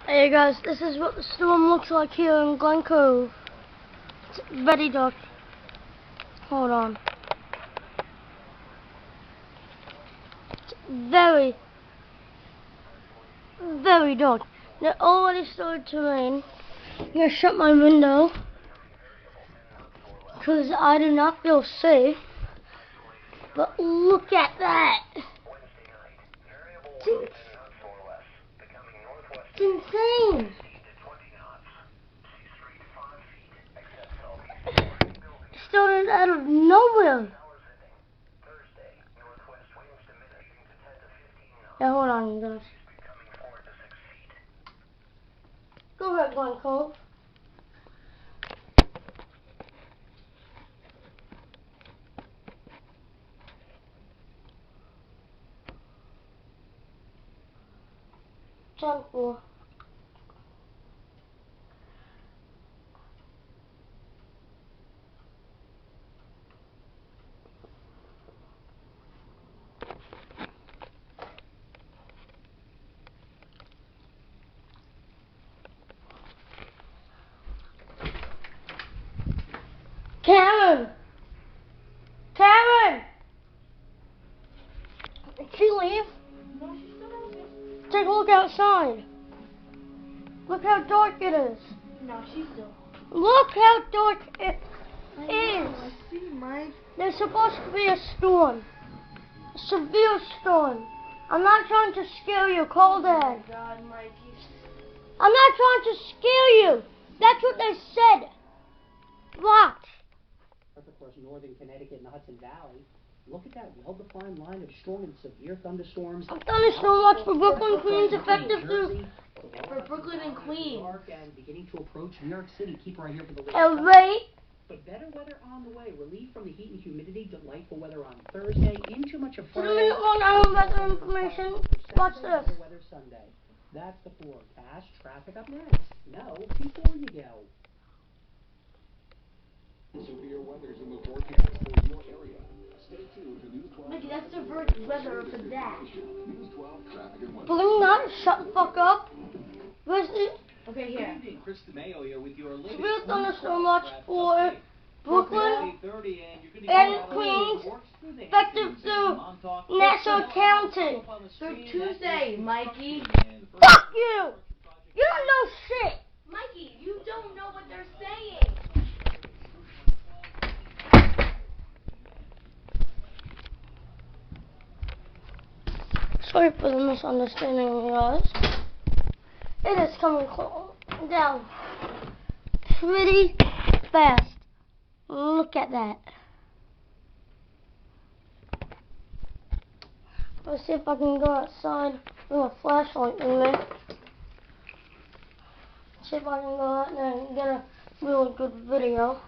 Hey guys, this is what the storm looks like here in Glen Cove. It's very dark. Hold on. It's very, very dark. It already started to rain. I'm gonna shut my window because I do not feel safe. But look at that. It's insane. Started out of nowhere. Yeah, hold on, you guys. Go ahead, Glen Cove. Jump for. Karen! Karen! Did she leave? No, she's still out there. Take a look outside. Look how dark it is. No, she's still. Look how dark it is. I see, Mike. There's supposed to be a storm. A severe storm. I'm not trying to scare you, call Dad. Oh my God, Mikey. I'm not trying to scare you. That's what they said. Watch. Across northern Connecticut and the Hudson Valley. Look at that well-defined line of strong and severe thunderstorms. A thunderstorm watch for Brooklyn, Queens, effective through For Brooklyn and Queens. And beginning to approach New York City. Keep right here for the late LA. But better weather on the way. Relief from the heat and humidity. Delightful weather on Thursday. Into much of For the Friday. minute 1 hour weather information, watch this. Weather Sunday. That's the forecast. Traffic up next. No, before you go. Severe weather's in the forecast for your area. Stay tuned to News 12. Mikey, that's the weather for that. News 12 traffic and weather. Believe not, shut the fuck up. Where's the Okay, here. Good evening, Chris DeMayo here with your latest severe thunderstorm news watch for update. Brooklyn 8:30, and you're gonna and get all Queens, the works through the effective Hamptons, through and I'm talking Nassau about County. up on the So screen, Tuesday, that is Mikey. construction and Fuck you! You don't know shit. Mikey, you don't know what they're saying. Sorry for the misunderstanding, you guys. It is coming down pretty fast. Look at that. Let's see if I can go outside with a flashlight in me. See if I can go out there and get a really good video.